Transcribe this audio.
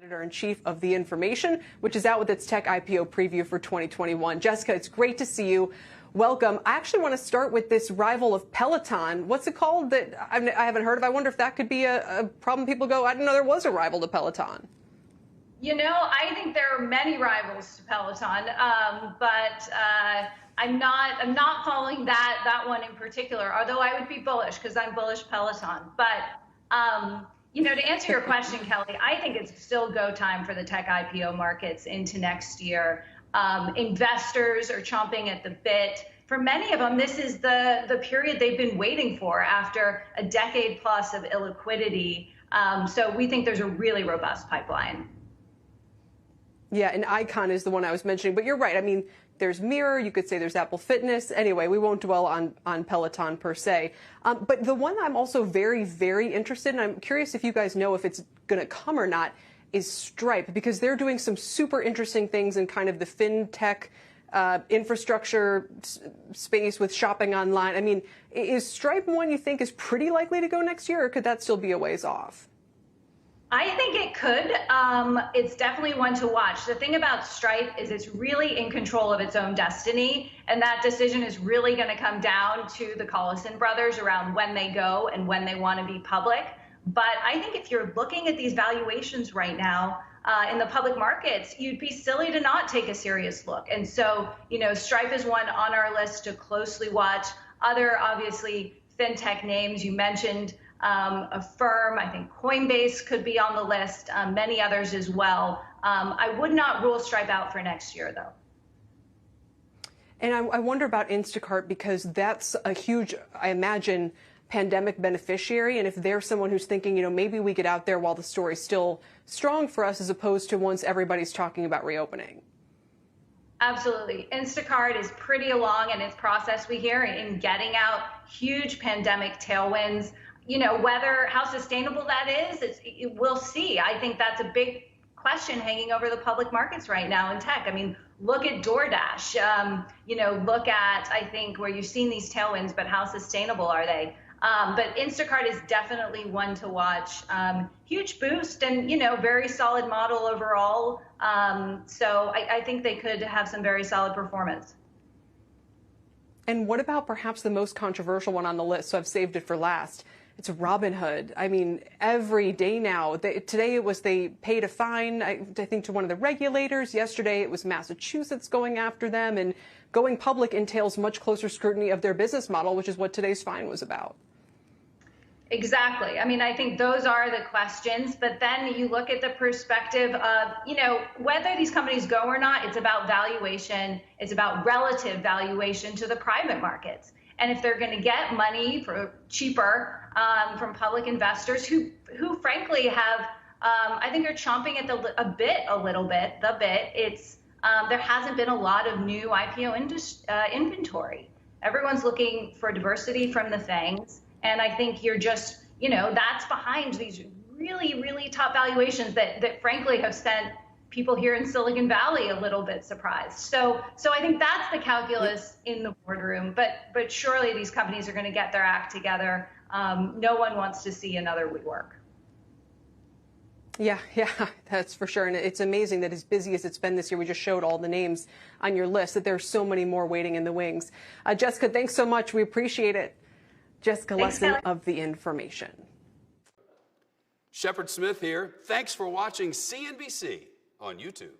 Editor-in-Chief of The Information, which is out with its tech IPO preview for 2021. Jessica, it's great to see you. Welcome. I actually want to start with this rival of Peloton. What's it called that I haven't heard of? I wonder if that could be a problem. People go, I didn't know there was a rival to Peloton. You know, I think there are many rivals to Peloton, but I'm not following that one in particular, although I would be bullish because I'm bullish Peloton. But you know, to answer your question, Kelly, I think it's still go time for the tech IPO markets into next year. Investors are chomping at the bit. For many of them, this is the period they've been waiting for after a decade plus of illiquidity. So we think there's a really robust pipeline. Yeah, and Icon is the one I was mentioning, but you're right. I mean, there's Mirror, you could say there's Apple Fitness. Anyway, we won't dwell on Peloton per se. But the one I'm also very, very interested in, I'm curious if you guys know if it's going to come or not, is Stripe, because they're doing some super interesting things in kind of the fintech infrastructure space with shopping online. I mean, is Stripe one you think is pretty likely to go next year, or could that still be a ways off? I think it could. It's definitely one to watch. The thing about Stripe is it's really in control of its own destiny, and that decision is really going to come down to the Collison brothers around when they go and when they want to be public. But I think if you're looking at these valuations right now in the public markets, you'd be silly to not take a serious look. And so, you know, Stripe is one on our list to closely watch. Other, obviously, fintech names you mentioned. Affirm, I think Coinbase could be on the list, many others as well. I would not rule Stripe out for next year, though. And I wonder about Instacart, because that's a huge, I imagine, pandemic beneficiary. And if they're someone who's thinking, you know, maybe we get out there while the story's still strong for us, as opposed to once everybody's talking about reopening. Absolutely. Instacart is pretty along in its process, we hear, in getting out huge pandemic tailwinds. You know, how sustainable that is, we'll see. I think that's a big question hanging over the public markets right now in tech. I mean, look at DoorDash. You know, look at, I think, where you've seen these tailwinds, but how sustainable are they? But Instacart is definitely one to watch. Huge boost and, you know, very solid model overall. So I think they could have some very solid performance. And what about perhaps the most controversial one on the list? So I've saved it for last. It's Robinhood. I mean, every day now. Today it was they paid a fine, I think, to one of the regulators. Yesterday it was Massachusetts going after them. And going public entails much closer scrutiny of their business model, which is what today's fine was about. Exactly. I mean, I think those are the questions. But then you look at the perspective of, you know, whether these companies go or not, it's about valuation. It's about relative valuation to the private markets. And if they're going to get money for cheaper from public investors who frankly have, I think, are chomping at a little bit. It's there hasn't been a lot of new IPO inventory. Everyone's looking for diversity from the FANGs, and I think you're just, you know, that's behind these really, really top valuations that frankly have sent people here in Silicon Valley a little bit surprised. So I think that's the calculus in the boardroom. But surely these companies are going to get their act together. No one wants to see another WeWork. Yeah, that's for sure. And it's amazing that as busy as it's been this year, we just showed all the names on your list, that there's so many more waiting in the wings. Jessica, thanks so much. We appreciate it. Jessica Lessin of The Information. Shepard Smith here. Thanks for watching CNBC on YouTube.